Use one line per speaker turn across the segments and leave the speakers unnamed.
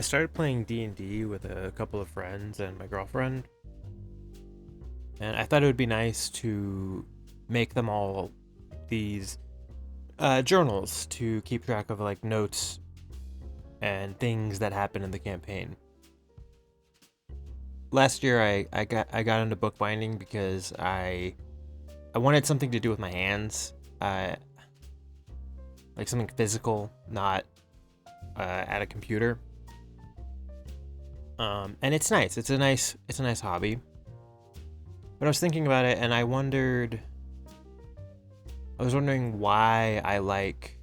I started playing D&D with a couple of friends and my girlfriend, and I thought it would be nice to make them all these journals to keep track of like notes and things that happen in the campaign. Last year, I got into bookbinding because I wanted something to do with my hands, uh, like something physical, not at a computer. And it's nice. It's a nice hobby. But I was thinking about it, and I was wondering why I like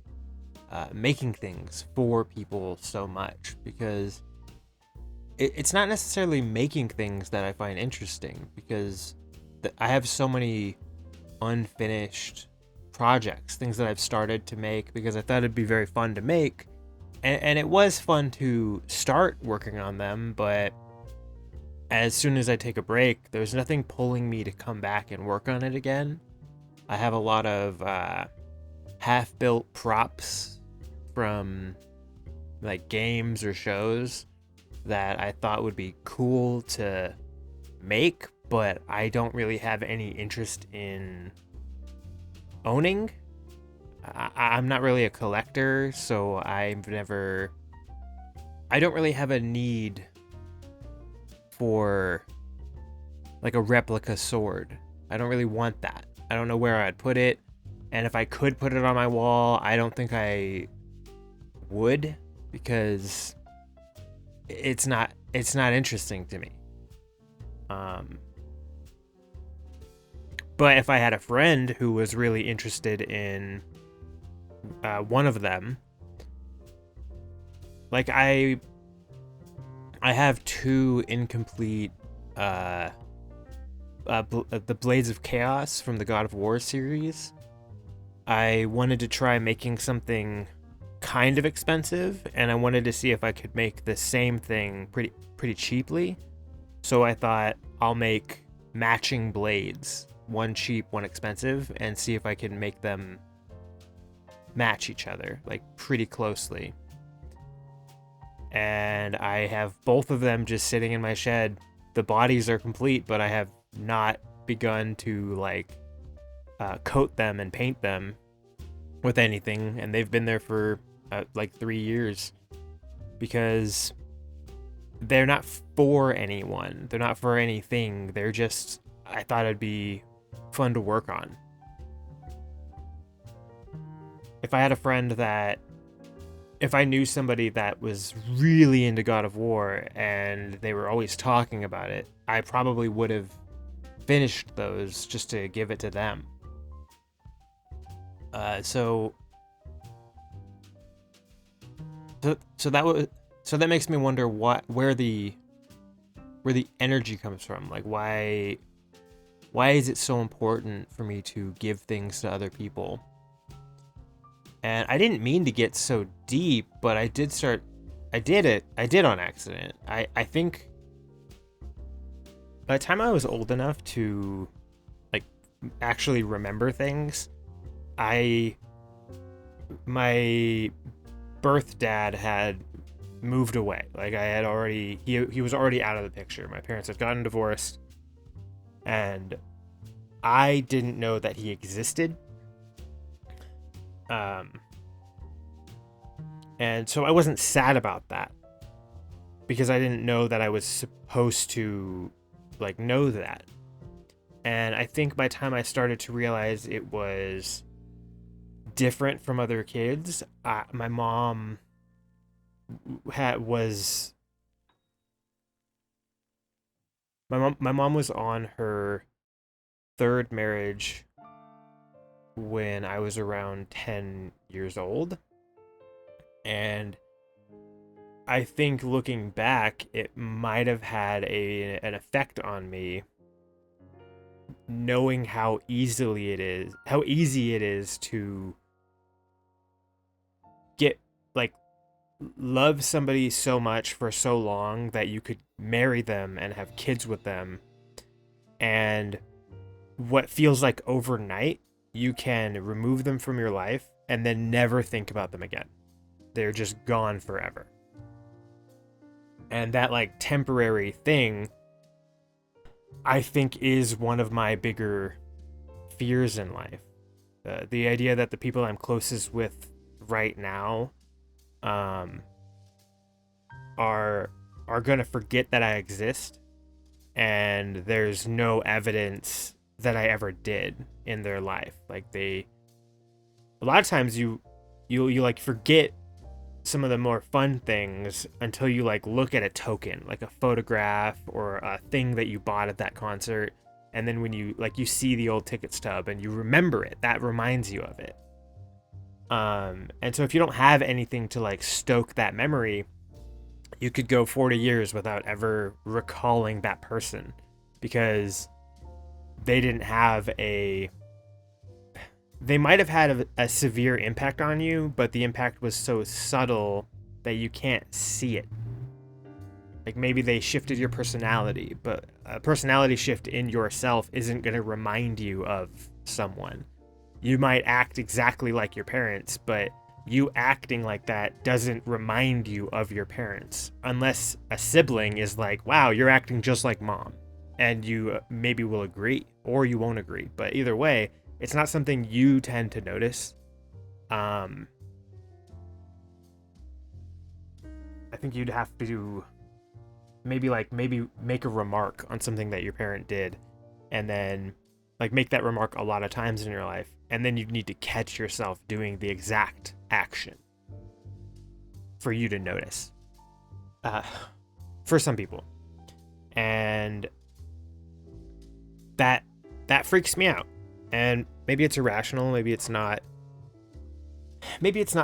making things for people so much, because it's not necessarily making things that I find interesting, because I have so many unfinished projects, things that I've started to make because I thought it'd be very fun to make. And it was fun to start working on them, but as soon as I take a break, there's nothing pulling me to come back and work on it again. I have a lot of half built props from like games or shows that I thought would be cool to make, but I don't really have any interest in owning. I'm not really a collector, so I don't really have a need for like a replica sword. I don't really want that. I don't know where I'd put it. And if I could put it on my wall, I don't think I would, because it's not interesting to me. Um but if I had a friend who was really interested in one of them, like I have two incomplete uh, the Blades of Chaos from the God of War series. I wanted to try making something kind of expensive, and I wanted to see if I could make the same thing pretty cheaply. So I thought I'll make matching blades, one cheap, one expensive, and see if I can make them match each other like pretty closely. And I have both of them just sitting in my shed. The bodies are complete, but I have not begun to like coat them and paint them with anything, and they've been there for like 3 years, because they're not for anyone. They're not for anything. They're just, I thought it'd be fun to work on. If I had a friend that If I knew somebody that was really into God of War and they were always talking about it, I probably would have finished those just to give it to them. Uh, so, so that was so that makes me wonder where the energy comes from. Like why is it so important for me to give things to other people? And I didn't mean to get so deep, but I did it. I did on accident. I think by the time I was old enough to like actually remember things, I my birth dad had moved away. Like I had already he was already out of the picture. My parents had gotten divorced, and I didn't know that he existed. Um and so I wasn't sad about that, because I didn't know that I was supposed to like know that. And I think by the time I started to realize it was different from other kids, my mom had was my mom was on her third marriage when I was around 10 years old. And I think looking back, it might have had an effect on me, knowing how easy it is to get like love somebody so much for so long that you could marry them and have kids with them, and what feels like overnight you can remove them from your life and then never think about them again. They're just gone forever. And that like temporary thing, I think, is one of my bigger fears in life. The idea that the people I'm closest with right now um, are gonna forget that I exist, and there's no evidence that I ever did in their life. Like a lot of times you like forget some of the more fun things until you like look at a token, like a photograph or a thing that you bought at that concert, and then when you like you see the old ticket stub and you remember it, that reminds you of it. And so if you don't have anything to like stoke that memory, you could go 40 years without ever recalling that person, because they didn't have a they might have had a severe impact on you, but the impact was so subtle that you can't see it. Like maybe they shifted your personality, but a personality shift in yourself isn't going to remind you of someone. You might act exactly like your parents, but you acting like that doesn't remind you of your parents, unless a sibling is like, wow, you're acting just like mom. And you maybe will agree, or you won't agree. But either way, it's not something you tend to notice. I think you'd have to maybe make a remark on something that your parent did, and then like make that remark a lot of times in your life, and then you need to catch yourself doing the exact action for you to notice. For some people, and that freaks me out. And maybe it's irrational, maybe it's not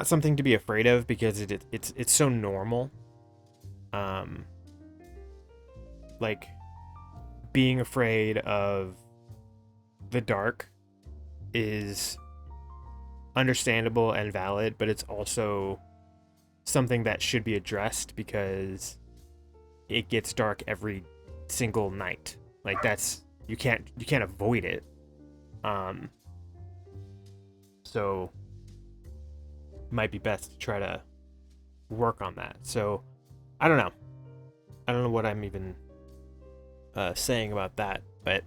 something to be afraid of, because it's so normal. Like being afraid of the dark is understandable and valid, but it's also something that should be addressed, because it gets dark every single night. Like that's you can't avoid it. So it might be best to try to work on that. So I don't know what I'm even saying about that, but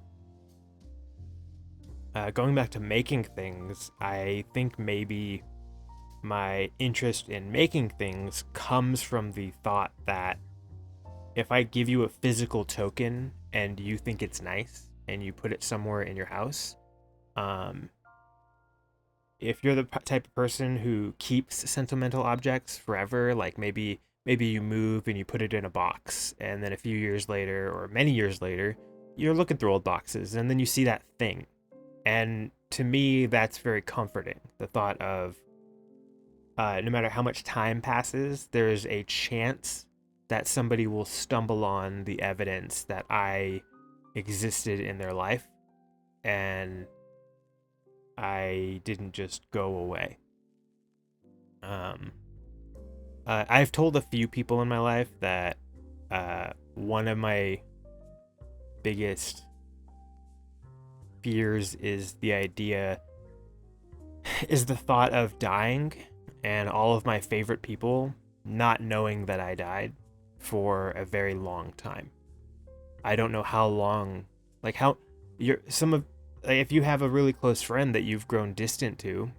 going back to making things, I think maybe my interest in making things comes from the thought that if I give you a physical token and you think it's nice and you put it somewhere in your house, if you're the type of person who keeps sentimental objects forever, like maybe you move and you put it in a box, and then a few years later or many years later, you're looking through old boxes and then you see that thing. And to me, that's very comforting. The thought of no matter how much time passes, there's a chance that somebody will stumble on the evidence that I existed in their life and I didn't just go away. I've told a few people in my life that one of my biggest fears is the thought of dying and all of my favorite people not knowing that I died for a very long time. I don't know how long, like how if you have a really close friend that you've grown distant to,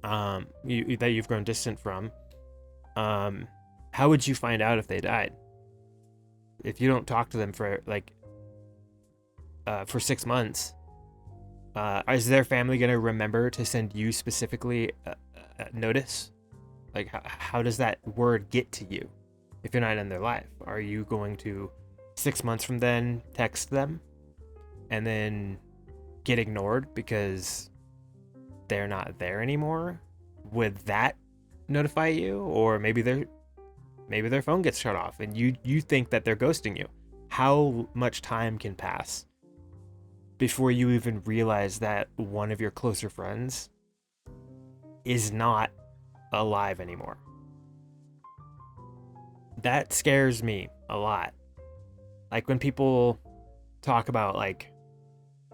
that you've grown distant from, how would you find out if they died? If you don't talk to them for for 6 months, is their family going to remember to send you specifically a notice? Like, how does that word get to you if you're not in their life? Are you going to 6 months from then text them and then get ignored because they're not there anymore? Would that notify you? Or maybe their phone gets shut off and you think that they're ghosting you. How much time can pass before you even realize that one of your closer friends is not alive anymore? That scares me a lot. Like when people talk about like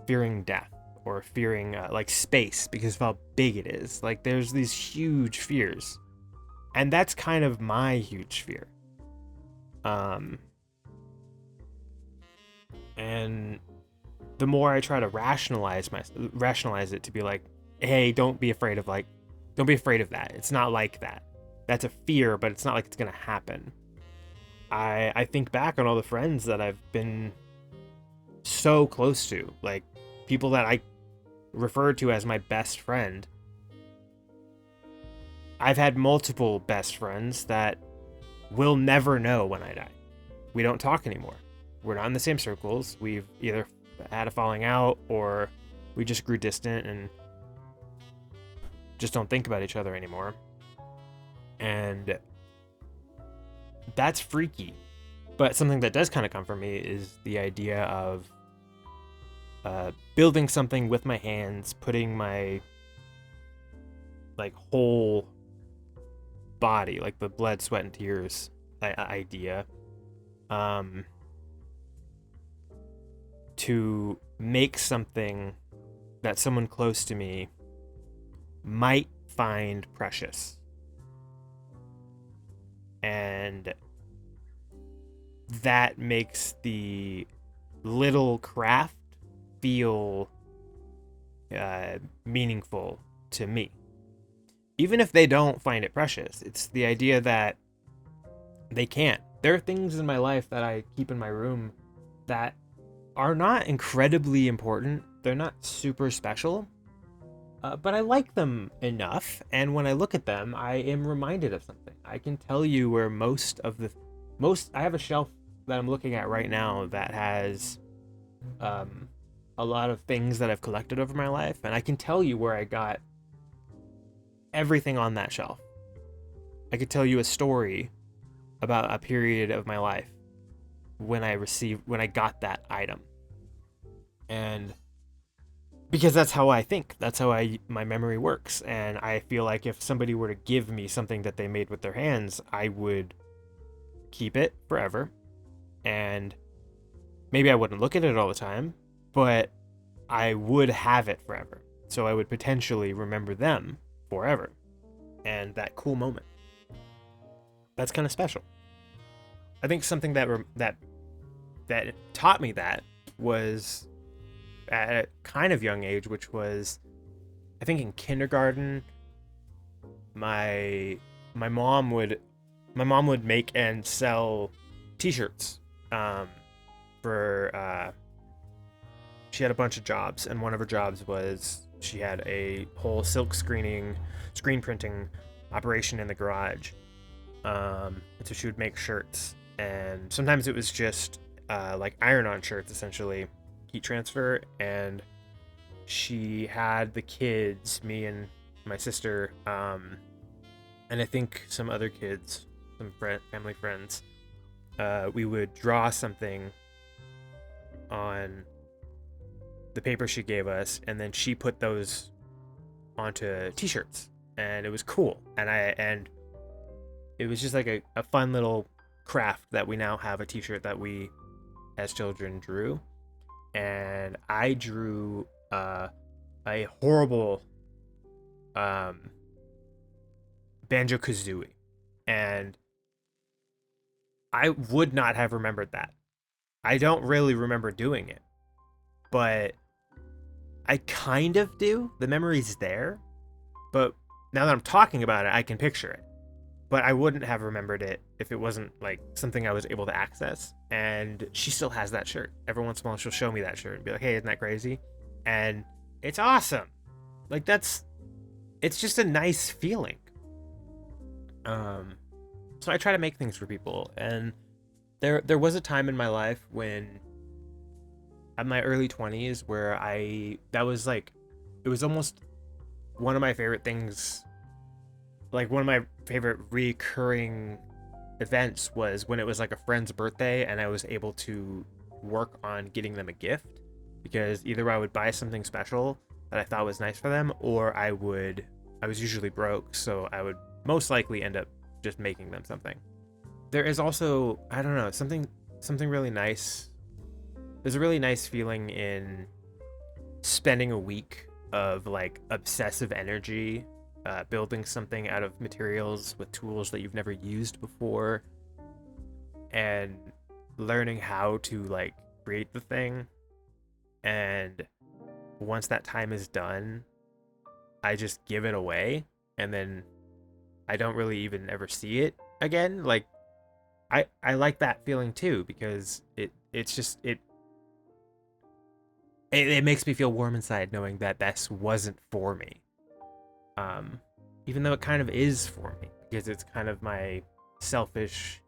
fearing death or fearing like space because of how big it is. Like there's these huge fears. And that's kind of my huge fear. Um, and the more I try to rationalize it to be like, hey, don't be afraid of that. It's not like that. That's a fear, but it's not like it's gonna happen. I think back on all the friends that I've been so close to, like people that I refer to as my best friend. I've had multiple best friends that will never know when I die. We don't talk anymore. We're not in the same circles. We've either had a falling out or we just grew distant and just don't think about each other anymore. And that's freaky. But something that does kind of comfort me is the idea of building something with my hands, putting my like whole body, like the blood, sweat, and tears idea, to make something that someone close to me might find precious. And that makes the little craft feel meaningful to me. Even if they don't find it precious, it's the idea that they can't. There are things in my life that I keep in my room that are not incredibly important. They're not super special, but I like them enough. And when I look at them, I am reminded of something. I can tell you where I have a shelf that I'm looking at right now that has a lot of things that I've collected over my life, and I can tell you where I got everything on that shelf. I could tell you a story about a period of my life when I got that item. And because that's how I think, that's how my memory works, and I feel like if somebody were to give me something that they made with their hands, I would keep it forever. And maybe I wouldn't look at it all the time, but I would have it forever. So I would potentially remember them forever. And that cool moment. That's kind of special. I think something that taught me that was at a kind of young age, which was, I think in kindergarten, my mom would make and sell t-shirts for she had a bunch of jobs, and one of her jobs was she had a whole screen printing operation in the garage. And so she would make shirts, and sometimes it was just like iron-on shirts, essentially, heat transfer. And she had the kids, me and my sister, and I think some other kids, some family friends, we would draw something on the paper she gave us, and then she put those onto t-shirts, and it was cool. And it was just like a fun little craft that we now have a t-shirt that we as children drew. And I drew a horrible Banjo-Kazooie, and I would not have remembered that. I don't really remember doing it, but I kind of do. The memory's there, but now that I'm talking about it, I can picture it. But I wouldn't have remembered it if it wasn't like something I was able to access. And she still has that shirt. Every once in a while, she'll show me that shirt and be like, "Hey, isn't that crazy?" And it's awesome. Like it's just a nice feeling. So I try to make things for people, and there was a time in my life when, at my early 20s, where that was like, it was almost one of my favorite things. Like one of my favorite recurring events was when it was like a friend's birthday and I was able to work on getting them a gift, because either I would buy something special that I thought was nice for them, or I was usually broke, so I would most likely end up just making them something. There is also, I don't know, something really nice. There's a really nice feeling in spending a week of like obsessive energy building something out of materials with tools that you've never used before, and learning how to like create the thing. And once that time is done, I just give it away, and then I don't really even ever see it again. Like I like that feeling too, because it's just it makes me feel warm inside knowing that this wasn't for me. Um, Even though it kind of is for me, because it's kind of my selfish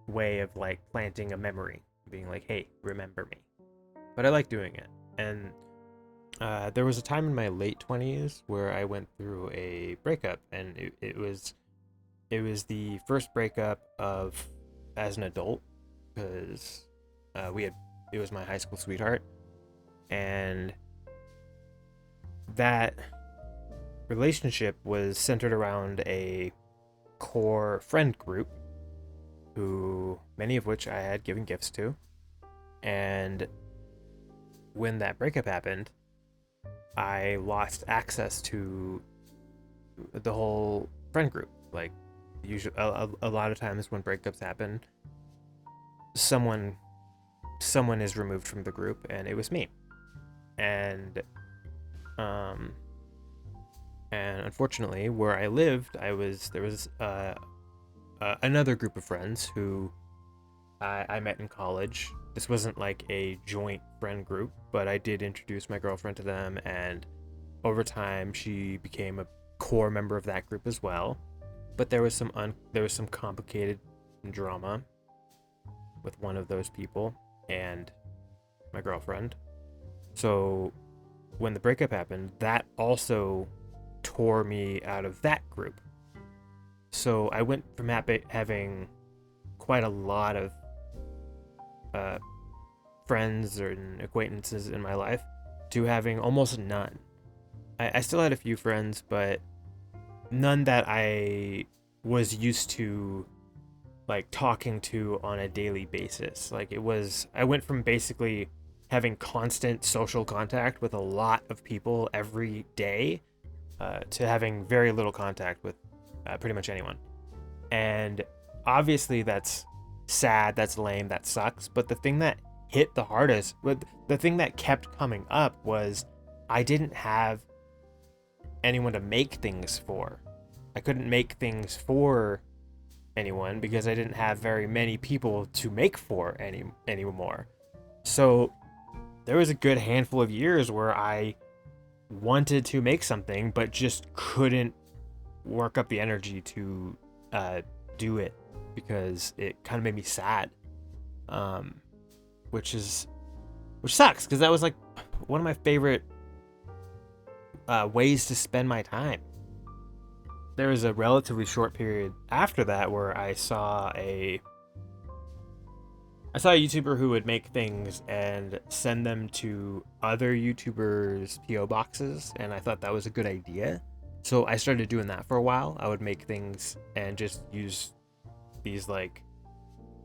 way of like planting a memory, being like, hey, remember me. But I like doing it. And there was a time in my late 20s where I went through a breakup, and it was the first breakup of as an adult, because we had it was my high school sweetheart, and that relationship was centered around a core friend group, who many of which I had given gifts to. And when that breakup happened, I lost access to the whole friend group. Like, usually, a lot of times when breakups happen, someone someone is removed from the group, and it was me. And um, and unfortunately, where I lived, there was another group of friends who I met in college. This wasn't like a joint friend group, but I did introduce my girlfriend to them, and over time, she became a core member of that group as well. But there was some complicated drama with one of those people and my girlfriend. So when the breakup happened, that also tore me out of that group. So I went from having quite a lot of uh, friends and acquaintances in my life to having almost none. I still had a few friends, but none that I was used to like talking to on a daily basis. I went from basically having constant social contact with a lot of people every day to having very little contact with pretty much anyone. And obviously that's sad, that's lame, that sucks. But the thing that hit the hardest, the thing that kept coming up was I didn't have anyone to make things for. I couldn't make things for anyone because I didn't have very many people to make for anymore. So there was a good handful of years where I wanted to make something but just couldn't work up the energy to do it, because it kind of made me sad, um, which sucks, because that was like one of my favorite ways to spend my time. There was a relatively short period after that where I saw a YouTuber who would make things and send them to other YouTubers' PO boxes, and I thought that was a good idea. So I started doing that for a while. I would make things and just use these like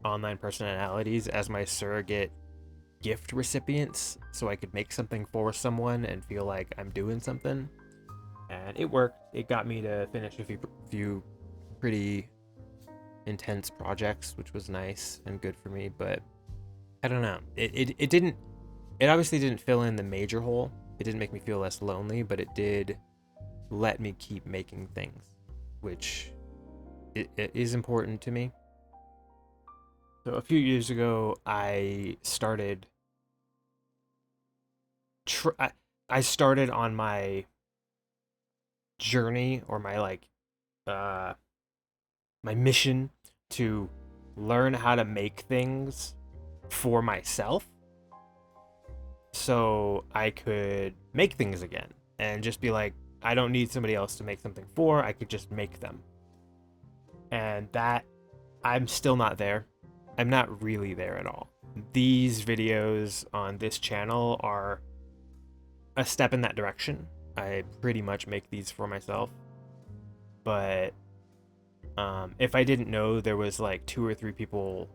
online personalities as my surrogate gift recipients, so I could make something for someone and feel like I'm doing something. And it worked. It got me to finish a few pretty intense projects, which was nice and good for me. But I don't know. It didn't. It obviously didn't fill in the major hole. It didn't make me feel less lonely, but it did let me keep making things, which it is important to me. So a few years ago, I started. I started on my journey, or my uh my mission, to learn how to make things for myself, so I could make things again and just be like, I don't need somebody else to make something for, I could just make them. And that, I'm still not there. I'm not really there at all. These videos on this channel are a step in that direction. I pretty much make these for myself. But if I didn't know there was like 2 or 3 people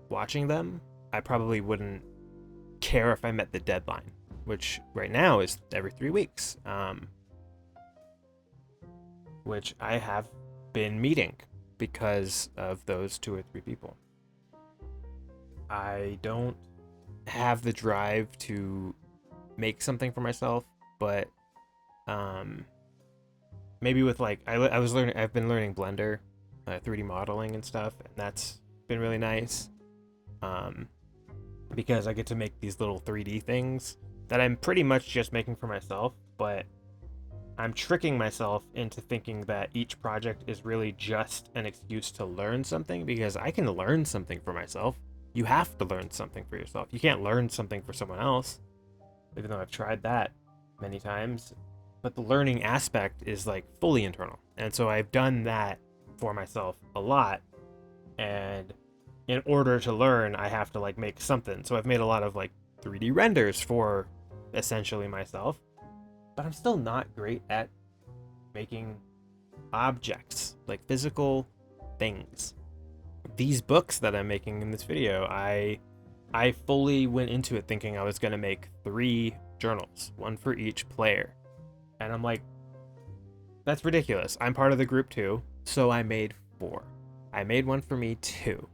watching them, I probably wouldn't care if I met the deadline, which right now is every 3 weeks, which I have been meeting because of those 2 or 3 people. I don't have the drive to make something for myself, but um, maybe with like I've been learning Blender, 3D modeling and stuff, and that's been really nice. Um, because I get to make these little 3D things that I'm pretty much just making for myself, but I'm tricking myself into thinking that each project is really just an excuse to learn something, because I can learn something for myself. You have to learn something for yourself. You can't learn something for someone else, even though I've tried that many times. But the learning aspect is like fully internal. And so I've done that for myself a lot. And in order to learn, I have to like make something. So I've made a lot of like 3D renders for essentially myself, but I'm still not great at making objects, like physical things. These books that I'm making in this video, I fully went into it thinking I was going to make 3 journals, one for each player. And I'm like, that's ridiculous. I'm part of the group too, so I made 4. I made one for me too.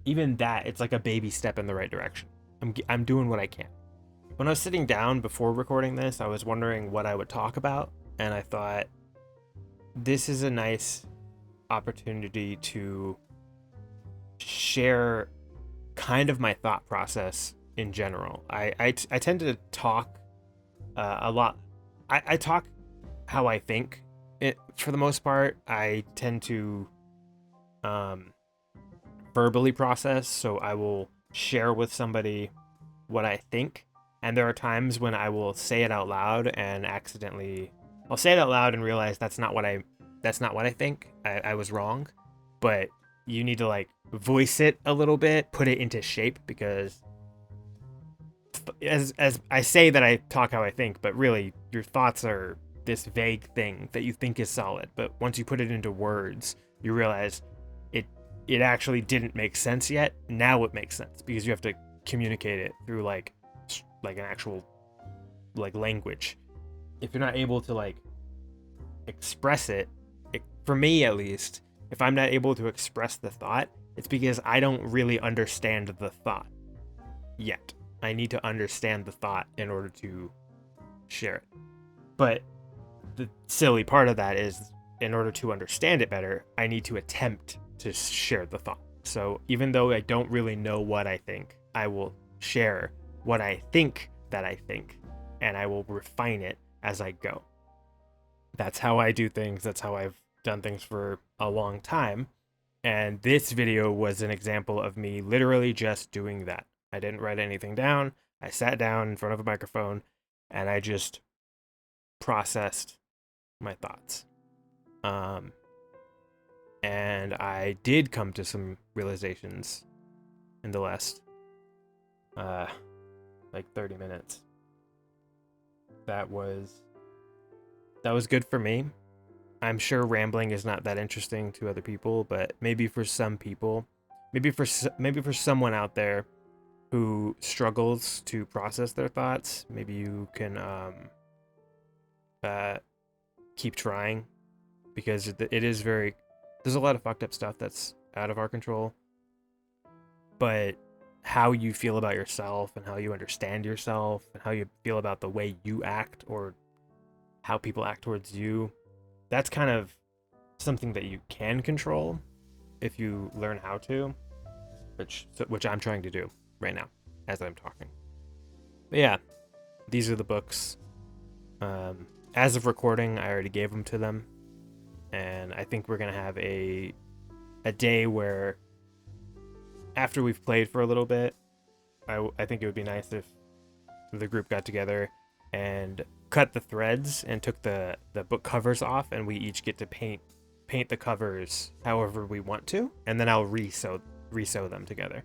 Even that, it's like a baby step in the right direction. I'm doing what I can. When I was sitting down before recording this, I was wondering what I would talk about, and I thought this is a nice opportunity to share kind of my thought process in general. I tend to talk a lot. I talk how I think. For the most part, I tend to verbally process, so I will share with somebody what I think. And there are times when I will say it out loud and I'll say it out loud and realize that's not what I think. I was wrong. But you need to like voice it a little bit, put it into shape, because as I say that I talk how I think, but really your thoughts are this vague thing that you think is solid. But once you put it into words, you realize it actually didn't make sense yet. Now it makes sense because you have to communicate it through like an actual like language. If you're not able to like express it, for me at least, if I'm not able to express the thought, it's because I don't really understand the thought yet. I need to understand the thought in order to share it. But the silly part of that is, in order to understand it better, I need to attempt to share the thought. So even though I don't really know what I think, I will share what I think that I think, and I will refine it as I go. That's how I do things. That's how I've done things for a long time. And this video was an example of me literally just doing that. I didn't write anything down. I sat down in front of a microphone and I just processed my thoughts. And I did come to some realizations in the last like 30 minutes. That was good for me. I'm sure rambling is not that interesting to other people, but maybe for some people, maybe for someone out there who struggles to process their thoughts, maybe you can keep trying, because it is there's a lot of fucked up stuff that's out of our control. But how you feel about yourself and how you understand yourself and how you feel about the way you act or how people act towards you, that's kind of something that you can control if you learn how to, which I'm trying to do right now as I'm talking. But yeah, these are the books. As of recording, I already gave them to them, and I think we're gonna have a day where, after we've played for a little bit, I think it would be nice if the group got together and cut the threads and took the book covers off, and we each get to paint the covers however we want to, and then I'll resew them together.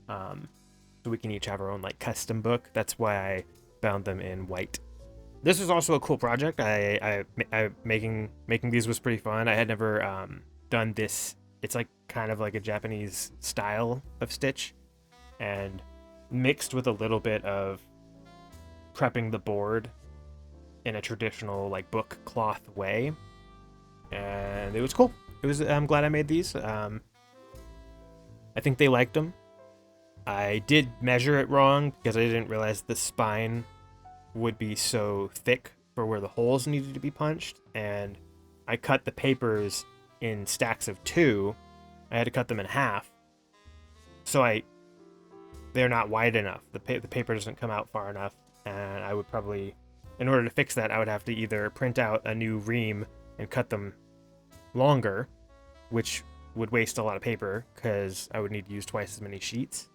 So we can each have our own like custom book. That's why I bound them in white. This is also a cool project. I making these was pretty fun. I had never done this. It's like kind of like a Japanese style of stitch, and mixed with a little bit of prepping the board in a traditional like book cloth way, and it was cool. I'm glad I made these. I think they liked them. I did measure it wrong because I didn't realize the spine would be so thick for where the holes needed to be punched, and I cut the papers in stacks of 2. I had to cut them in half, so they're not wide enough. The paper doesn't come out far enough, and I would probably, in order to fix that, I would have to either print out a new ream and cut them longer, which would waste a lot of paper because I would need to use twice as many sheets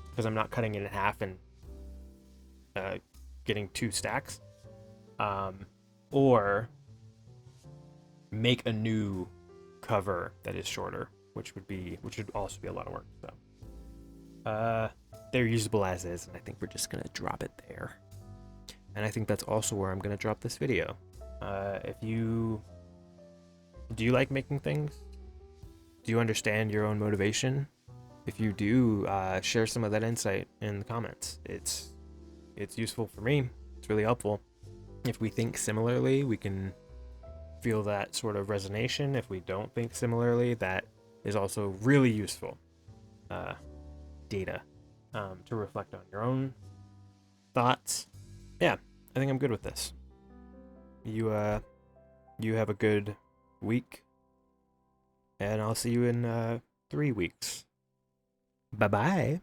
because I'm not cutting it in half and getting 2 stacks, or make a new cover that is shorter, which would also be a lot of work. So they're usable as is, and I think we're just gonna drop it there. And I think that's also where I'm gonna drop this video. Do you like making things? Do you understand your own motivation? If you do, share some of that insight in the comments. It's useful for me. It's really helpful. If we think similarly, we can feel that sort of resonation. If we don't think similarly, that is also really useful data to reflect on your own thoughts. Yeah, I think I'm good with this. You have a good week, and I'll see you in 3 weeks. Bye-bye.